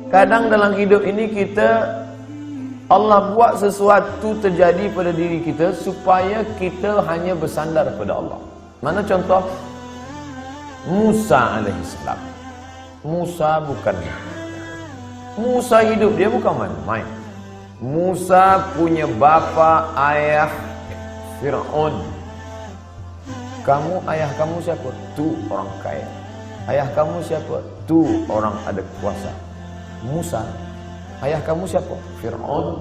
Kadang dalam hidup ini Allah buat sesuatu terjadi pada diri kita supaya kita hanya bersandar pada Allah. Mana contoh? Musa alaihissalam. Musa bukan Musa hidup dia bukan main-main. Musa punya bapa ayah Fir'aun. Ayah kamu siapa? Tu orang kaya. Ayah kamu siapa? Tu orang ada kuasa. Musa, ayah kamu siapa? Fir'aun.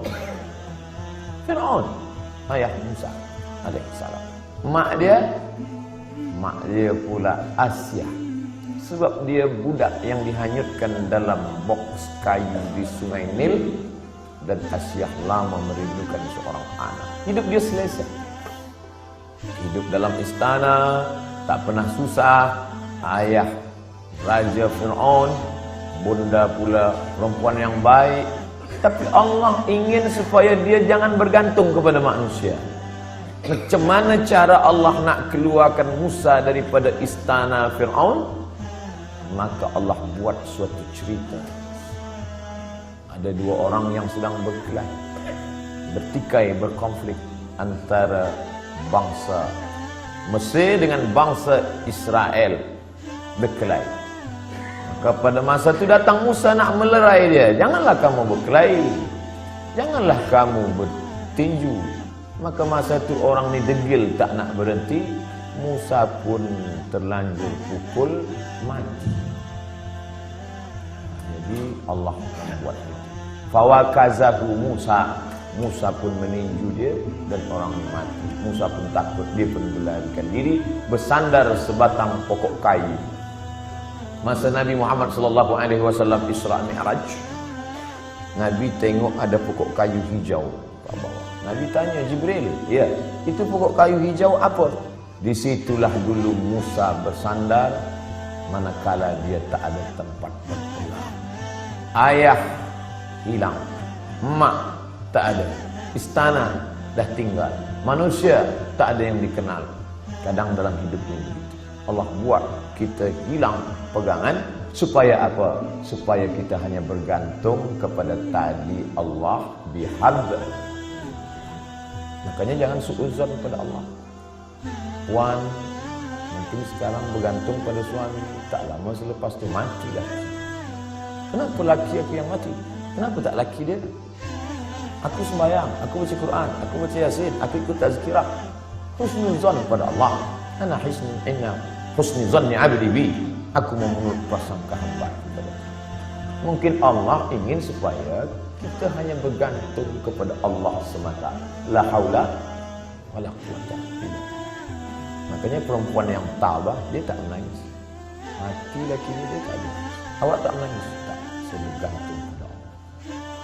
Ayah Musa alaihissalam. Mak dia pula Asia. Sebab dia budak yang dihanyutkan dalam boks kayu di Sungai Nil. Dan Asia lama merindukan seorang anak. Hidup dia selesa. Hidup dalam istana, tak pernah susah. Ayah Raja Fir'aun, bunda pula perempuan yang baik. Tapi Allah ingin supaya dia jangan bergantung kepada manusia. Macam mana cara Allah nak keluarkan Musa daripada istana Fir'aun? Maka Allah buat suatu cerita. Ada dua orang yang sedang berkelahi, bertikai, berkonflik antara bangsa Mesir dengan bangsa Israel, berkelahi. Maka pada masa itu datang Musa nak melerai dia. Janganlah kamu berkelahi, janganlah kamu bertinju. Maka masa itu orang ni degil tak nak berhenti. Musa pun terlanjur pukul mati. Jadi Allah buat itu. Fawakazahu Musa. Musa pun meninju dia dan orang mati. Musa pun takut, dia pun berlarikan diri, bersandar sebatang pokok kayu. Masa Nabi Muhammad SAW Isra Mi'raj, Nabi tengok ada pokok kayu hijau kat bawah. Nabi tanya Jibril, ya, itu pokok kayu hijau apa? Disitulah dulu Musa bersandar, manakala dia tak ada tempat berpulang. Ayah hilang, mak tak ada, istana dah tinggal, manusia tak ada yang dikenal. Kadang dalam hidup ini Allah buat kita hilang pegangan. Supaya apa? Supaya kita hanya bergantung kepada tali Allah bihad. Makanya jangan suuzon pada Allah. Puan mungkin sekarang bergantung pada suami, tak lama selepas tu mati lagi. Kenapa laki aku yang mati? Kenapa tak laki dia? Aku sembahyang, aku baca Quran, aku baca Yasin, aku ikut tazkirah. Husnuzon pada Allah. Ana husni zanni abdi bi. Aku memenuhi prasangka hamba kepada. Mungkin Allah ingin supaya kita hanya bergantung kepada Allah semata. La haula wala quwwata illa billah. Makanya perempuan yang tabah dia tak menangis. Mati laki dia tak ada. Awak tak menangis? Tak. Saya bergantung kepada Allah.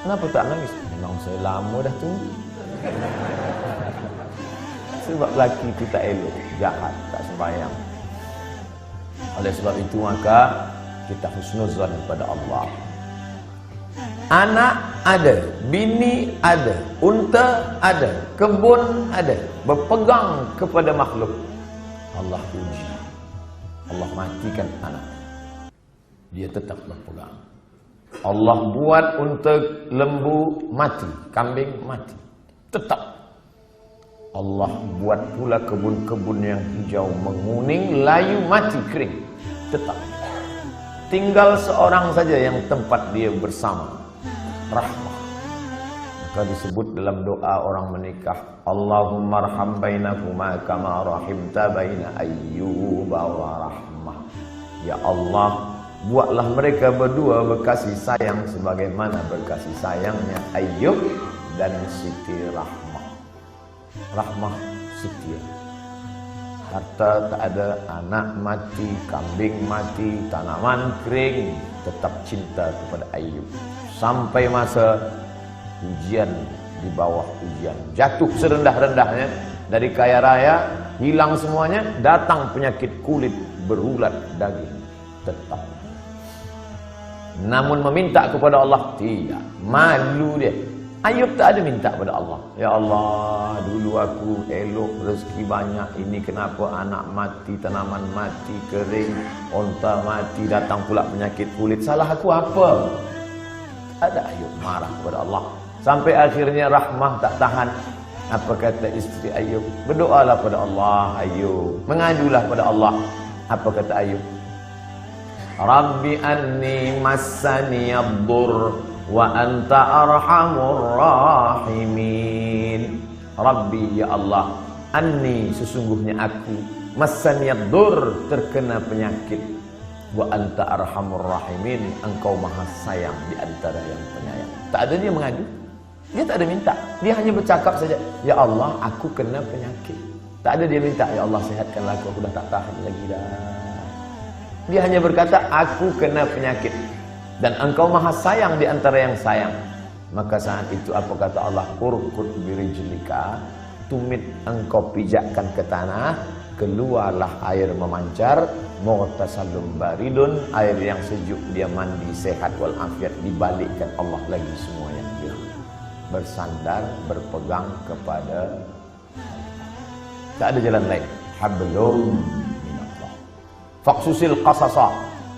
Kenapa tak menangis? Memang saya lama dah tunggu. Sebab laki itu tak elok, jahat, tak sembahyang. Oleh sebab itu maka kita husnuzan kepada Allah. Anak ada, bini ada, unta ada, kebun ada, berpegang kepada makhluk. Allah uji, Allah matikan anak, dia tetap berpegang. Allah buat unta, lembu mati, kambing mati, tetap. Allah buat pula kebun-kebun yang hijau menguning, layu mati, kering, tetap. Tinggal seorang saja yang tempat dia bersama, rahmah. Maka disebut dalam doa orang menikah, Allahumma arham bainakuma kama rahimta baina Ayyub wa rahmah. Ya Allah, buatlah mereka berdua berkasih sayang sebagaimana berkasih sayangnya Ayyub dan Siti Rahmah. Rahmah setia. Harta tak ada, anak mati, kambing mati, tanaman kering, tetap cinta kepada Ayyub. Sampai masa ujian, di bawah ujian, jatuh serendah-rendahnya dari kaya raya, hilang semuanya, datang penyakit kulit berulat daging, tetap. Namun meminta kepada Allah tidak, malu dia. Ayub tak ada minta pada Allah, ya Allah, dulu aku elok, rezeki banyak, ini kenapa anak mati, tanaman mati, kering, onta mati, datang pula penyakit kulit, salah aku apa? Ada Ayub marah kepada Allah. Sampai akhirnya Rahmah tak tahan. Apa kata isteri Ayub? Berdoalah pada Allah Ayub. Mengadulah pada Allah. Apa kata Ayub? Rabbi anni massani ad-dur wa anta arhamur rahimin. Rabbi ya Allah, anni sesungguhnya aku, massani ad-dur terkena penyakit, wa anta arhamur rahimin, engkau maha sayang di antara yang penyayang. Tak ada dia mengadu. Dia tak ada minta. Dia hanya bercakap saja, ya Allah, aku kena penyakit. Tak ada dia minta, ya Allah sehatkanlah aku dah tak tahan lagi dah. Dia hanya berkata, aku kena penyakit dan engkau maha sayang di antara yang sayang. Maka saat itu apa kata Allah? Urkud birijlika, tumit engkau pijakkan ke tanah, keluarlah air memancar, mughtasalun baridun, air yang sejuk, dia mandi sehat walafiat. Dibalikkan Allah lagi semua yang dia bersandar, berpegang kepada, tak ada jalan lain. Hablum minallah. Faqsusil qasasa,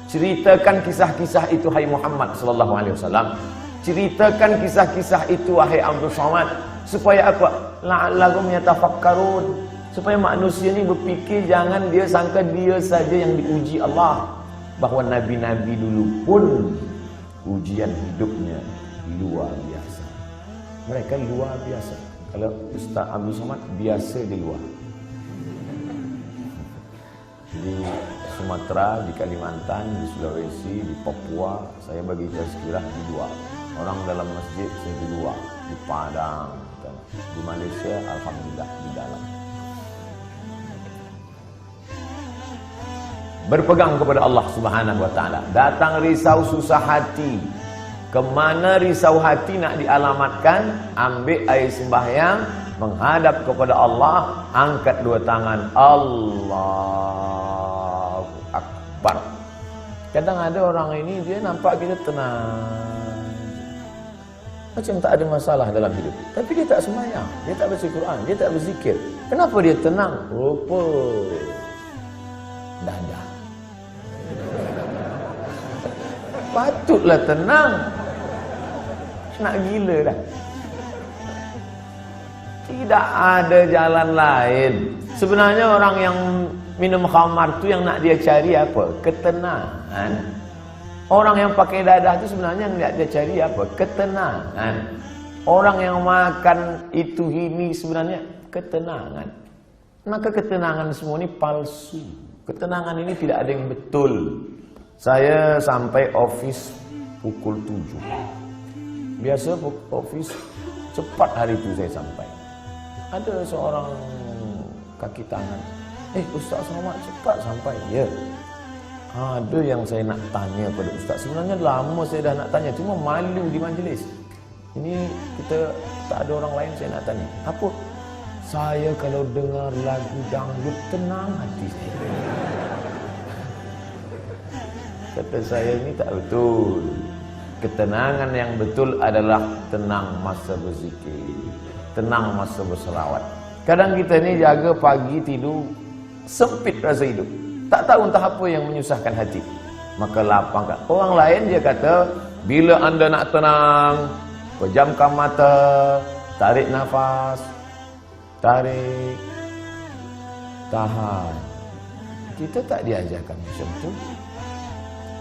ceritakan kisah-kisah itu hai Muhammad sallallahu alaihi wasallam. Ceritakan kisah-kisah itu wahai Abdul Somad, supaya apa? La'allahum yatafakkarun, supaya manusia ini berfikir, jangan dia sangka dia saja yang diuji Allah, bahwa nabi-nabi dulu pun ujian hidupnya luar biasa. Mereka luar biasa. Kalau Ustaz Abdul Somad biasa di luar. Di Sumatera, di Kalimantan, di Sulawesi, di Papua, saya bagi tazkirah di luar. Orang dalam masjid saya di luar, di Padang, di Malaysia alhamdulillah di dalam. Berpegang kepada Allah Subhanahu wa taala. Datang risau susah hati. Kemana risau hati nak dialamatkan? Ambil air sembahyang, menghadap kepada Allah, angkat dua tangan, Allahu Akbar. Kadang ada orang ini dia nampak kita tenang, macam tak ada masalah dalam hidup, tapi dia tak sembahyang, dia tak baca Quran, dia tak berzikir. Kenapa dia tenang? Rupa dada. Patutlah tenang. Nak gila dah. Tidak ada jalan lain. Sebenarnya orang yang minum khamar tu yang nak dia cari apa? Ketenangan. Orang yang pakai dadah tu sebenarnya yang nak dia cari apa? Ketenangan. Orang yang makan itu ini sebenarnya ketenangan. Maka ketenangan semua ini palsu. Ketenangan ini tidak ada yang betul. Saya sampai office pukul 7. Biasa office cepat hari itu saya sampai. Ada seorang kaki tangan, Ustaz Somad cepat sampai. Ya. Ada yang saya nak tanya pada Ustaz. Sebenarnya lama saya dah nak tanya, cuma malu di majlis. Ini kita tak ada orang lain saya nak tanya. Apa? Saya kalau dengar lagu dangdut tenang hati saya. Kata saya ini tak betul. Ketenangan yang betul adalah tenang masa berzikir, tenang masa berselawat. Kadang kita ni jaga pagi tidur, sempit rasa hidup, tak tahu entah apa yang menyusahkan hati, maka lapangkan. Orang lain dia kata, bila anda nak tenang, pejamkan mata, tarik nafas, tarik, tahan. Kita tak diajarkan macam tu.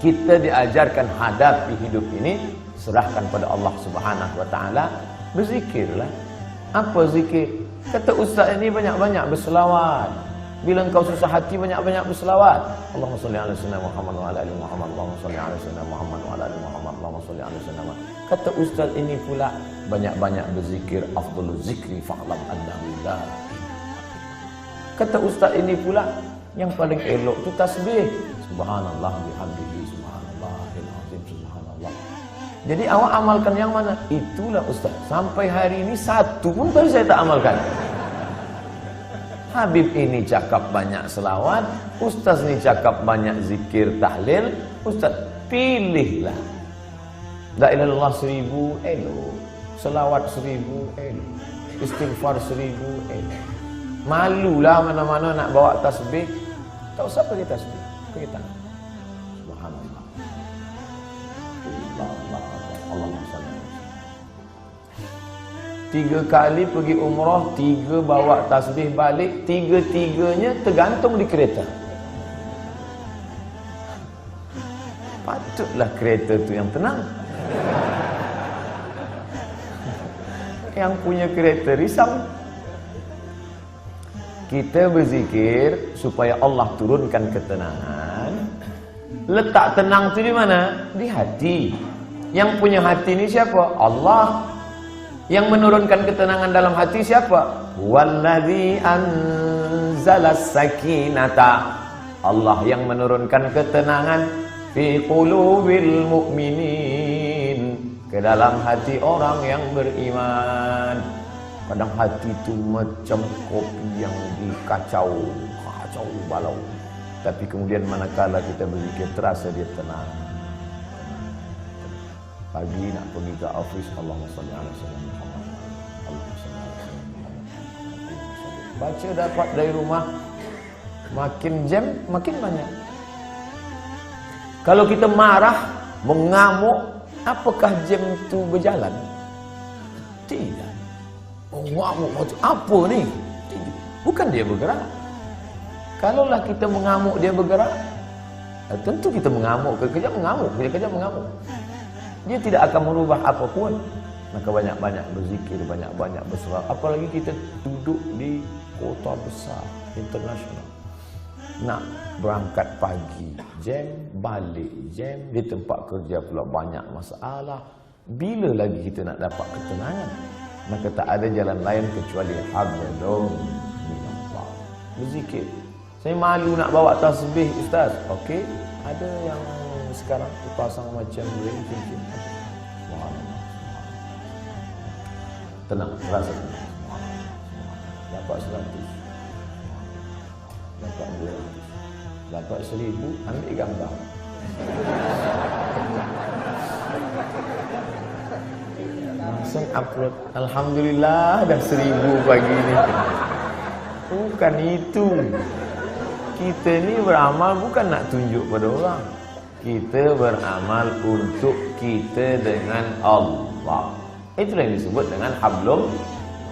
Kita diajarkan hadapi hidup ini, serahkan pada Allah Subhanahu wa taala, berzikirlah. Apa zikir? Kata ustaz ini banyak-banyak berselawat. Bila engkau susah hati banyak-banyak berselawat. Allahumma shalli ala sayyidina Muhammad wa ala ali Muhammad. Allahumma shalli ala sayyidina Muhammad wa ala ali Muhammad. Allahumma shalli ala sayyidina Muhammad. Kata ustaz ini pula banyak-banyak berzikir, afdhaluz zikri fa'lam annahu la. Kata ustaz ini pula yang paling elok tu tasbih. Subhanallah bihamdihi, subhanallahil azim, subhanallah. Jadi awak amalkan yang mana? Itulah ustaz. Sampai hari ini satu pun baru saya tak amalkan. Habib ini cakap banyak selawat, ustaz ni cakap banyak zikir tahlil. Ustaz, pilihlah. La ilaha illallah 1000 elok, selawat 1000 elok, istighfar 1000 elok. Malulah mana-mana nak bawa tasbih. Tak usah pakai tasbih, pakai tangan. Subhanallah. Allah 3 kali pergi umrah, 3 bawa tasbih balik, 3-3-nya tergantung di kereta. Patutlah kereta tu yang tenang. Yang punya kereta risau. Kita berzikir supaya Allah turunkan ketenangan. Letak tenang tu di mana? Di hati. Yang punya hati ni siapa? Allah. Yang menurunkan ketenangan dalam hati siapa? Wallazi anzalas sakinata. Allah yang menurunkan ketenangan fi qulubil mu'minin, ke dalam hati orang yang beriman. Kadang hati itu macam kopi yang dikacau, kacau balau. Tapi kemudian manakala kita berzikir, terasa dia tenang. Pagi nak pergi ke office, Allahumma salli ala sayyidina Muhammad. Allahumma salli ala sayyidina Muhammad. Baca dapat dari rumah, makin jam makin banyak. Kalau kita marah, mengamuk, apakah jam itu berjalan? Tidak. Mengamuk macam apa ni? Tidak. Bukan dia bergerak. Kalaulah kita mengamuk dia bergerak, tentu kita mengamuk, kejap mengamuk, kejap mengamuk. Dia tidak akan merubah apapun. Maka banyak-banyak berzikir, banyak-banyak bersolat. Apalagi kita duduk di kota besar, internasional. Nak berangkat pagi, jam, balik jam, di tempat kerja pula banyak masalah. Bila lagi kita nak dapat ketenangan? Maka tak ada jalan lain kecuali hablum minallah. Berzikir. Saya malu nak bawa tasbih, Ustaz. Okey, ada yang sekarang dipasang macam ring cincin. Tenang, rasa tenang. Dapat 100, dapat 200, dapat 1000, ambil gambar. Langsung upload. Alhamdulillah dah 1000 pagi ni. Bukan itu. Kita ni beramal bukan nak tunjuk pada orang. Kita beramal untuk kita dengan Allah. Itulah yang disebut dengan hablum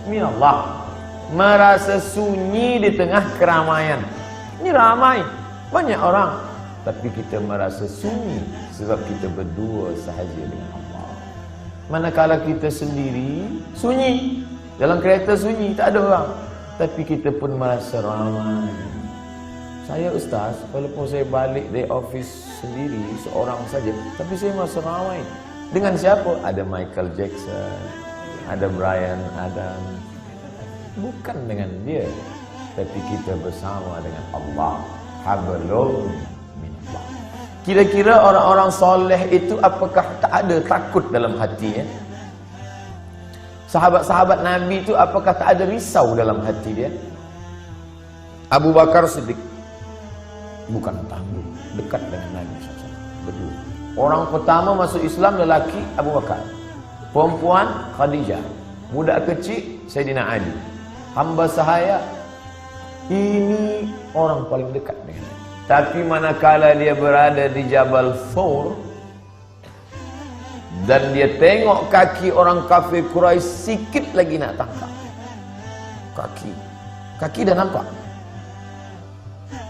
minallah. Merasa sunyi di tengah keramaian. Ini ramai, banyak orang, tapi kita merasa sunyi sebab kita berdua sahaja dengan Allah. Manakala kita sendiri, sunyi. Dalam kereta sunyi, tak ada orang, tapi kita pun merasa ramai. Saya Ustaz, walaupun saya balik dari office sendiri, seorang saja, tapi saya merasa ramai. Dengan siapa? Ada Michael Jackson, ada Bryan Adams. Bukan dengan dia, tapi kita bersama dengan Allah. Hablum minallah. Kira-kira orang-orang soleh itu apakah tak ada takut dalam hatinya? Sahabat-sahabat Nabi itu apakah tak ada risau dalam hati dia? Abu Bakar Siddiq bukan tangguh, dekat dengan Nabi SAW, berdua. Orang pertama masuk Islam lelaki Abu Bakar, perempuan Khadijah, budak kecil Sayyidina Ali, hamba sahaya. Ini orang paling dekat dengan Nabi. Tapi manakala dia berada di Jabal Thawr dan dia tengok kaki orang kafir Quraisy, sikit lagi nak tangkap kaki dah nampak.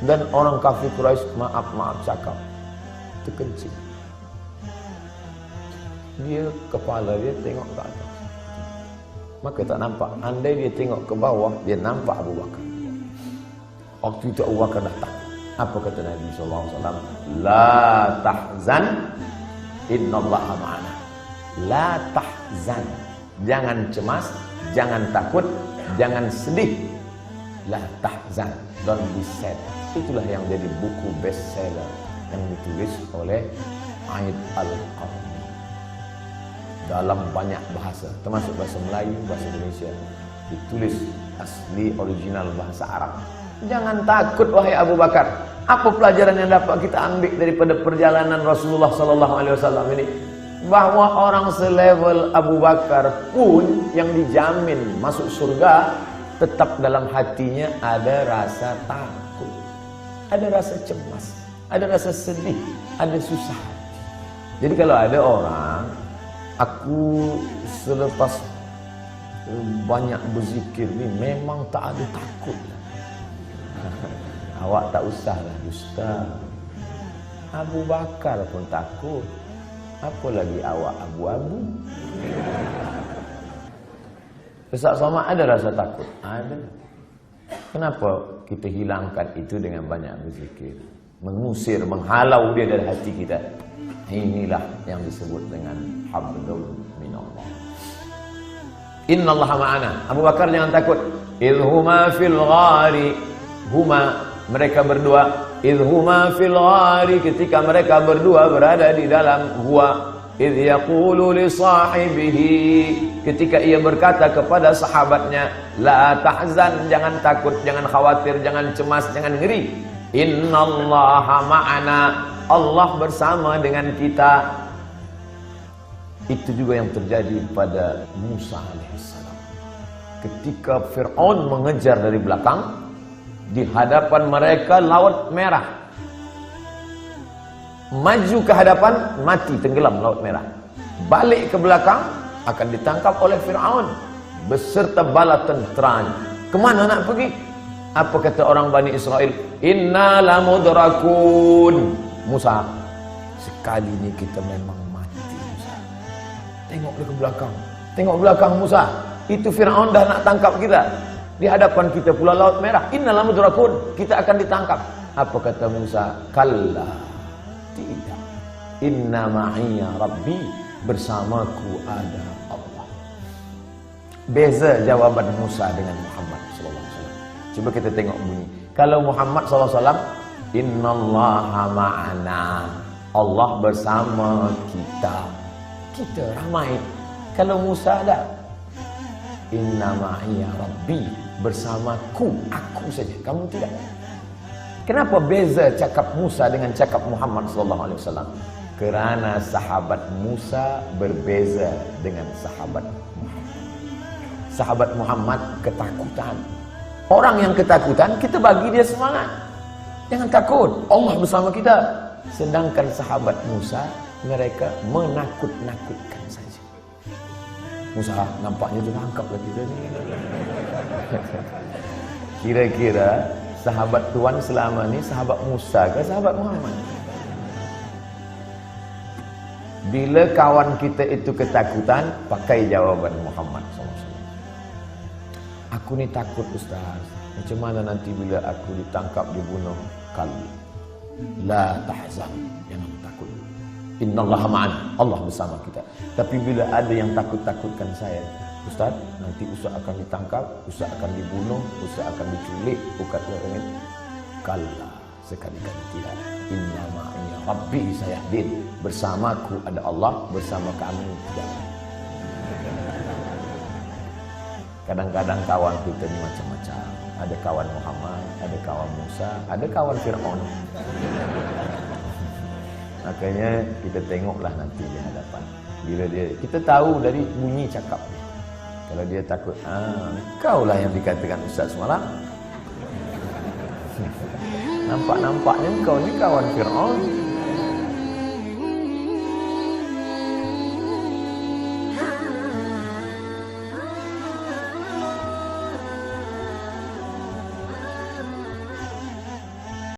Dan orang kafir Quraisy maaf cakap, terkencing. Dia kepala dia tengok ke atas, maka tak nampak. Andai dia tengok ke bawah, dia nampak Abu Bakar. Waktu itu Abu Bakar datang. Apa kata Nabi SAW? La tahzan, innallaha ma'ana. La tahzan, jangan cemas, jangan takut, jangan sedih. La tahzan, don't be sad. Itulah yang jadi buku bestseller yang ditulis oleh Aid Al-Qarni dalam banyak bahasa, termasuk bahasa Melayu, bahasa Indonesia, ditulis asli original bahasa Arab. Jangan takut wahai Abu Bakar. Apa pelajaran yang dapat kita ambil daripada perjalanan Rasulullah SAW ini? Bahwa orang selevel Abu Bakar pun yang dijamin masuk surga, tetap dalam hatinya ada rasa takut, ada rasa cemas, ada rasa sedih, ada susah hati. Jadi kalau ada orang, aku selepas banyak berzikir ni memang tak ada takut. Awak tak usahlah dusta. Abu Bakar pun takut, apa lagi awak abu-abu. Ustaz Somad ada rasa takut? Ada. Kenapa kita hilangkan itu dengan banyak berzikir? Mengusir, menghalau dia dari hati kita. Inilah yang disebut dengan hablum minallah. Innallaha ma'ana. Abu Bakar jangan takut. Idhuma fil ghari. Huma, mereka berdua. Idhuma fil ghari, ketika mereka berdua berada di dalam gua. Idh yaqulu li sahibihi, ketika ia berkata kepada sahabatnya, la tahzan, jangan takut, jangan khawatir, jangan cemas, jangan ngeri. Innallaha ma'ana, Allah bersama dengan kita. Itu juga yang terjadi pada Musa alaihissalam. Ketika Fir'aun mengejar dari belakang, di hadapan mereka laut merah. Maju ke hadapan, mati, tenggelam laut merah. Balik ke belakang, akan ditangkap oleh Fir'aun beserta bala tenteranya. Kemana nak pergi? Apa kata orang Bani Israel? Inna lamudrakun. Musa, sekali ni kita memang mati, Musa. Tengok ke belakang. Tengok belakang, Musa. Itu Fir'aun dah nak tangkap kita. Di hadapan kita pula laut merah. Inna lamudrakun. Kita akan ditangkap. Apa kata Musa? Kalla. Tidak. Inna ma'iya Rabbi, bersamaku ada Allah. Beza jawaban Musa dengan Muhammad SAW. Cuba kita tengok bunyi. Kalau Muhammad SAW, innallaha ma'ana, Allah bersama kita. Kita ramai. Kalau Musa ada, inna ma'iya Rabbi, bersamaku, aku saja, kamu tidak. Kenapa beza cakap Musa dengan cakap Muhammad SAW? Kerana sahabat Musa berbeza dengan sahabat Muhammad. Sahabat Muhammad ketakutan. Orang yang ketakutan, kita bagi dia semangat. Jangan takut, Allah bersama kita. Sedangkan sahabat Musa, mereka menakut-nakutkan saja. Musa, nampaknya terangkap lah kita ni. Kira-kira sahabat Tuhan selama ni sahabat Musa ke sahabat Muhammad? Bila kawan kita itu ketakutan, pakai jawaban Muhammad SAW. Aku ni takut Ustaz. Macam mana nanti bila aku ditangkap, dibunuh? Kalla, la tahzan, jangan takut. Innallaha ma'ana, Allah bersama kita. Tapi bila ada yang takut-takutkan saya, Ustaz, nanti Ustaz akan ditangkap, Ustaz akan dibunuh, Ustaz akan diculik, bukan langit. Kalla, sekali-kali tidak. Inna ma'iya Rabbi sayahdin, bersamaku ada Allah, bersama kami tidak. Kadang-kadang kawan kita ni macam-macam. Ada kawan Muhammad, ada kawan Musa, ada kawan Fir'aun. Makanya kita tengoklah nanti di hadapan. Bila dia, kita tahu dari bunyi cakapnya. Kalau dia takut, kaulah yang dikatakan Ustaz semalam. Nampak-nampaknya kau ni kawan Fir'aun.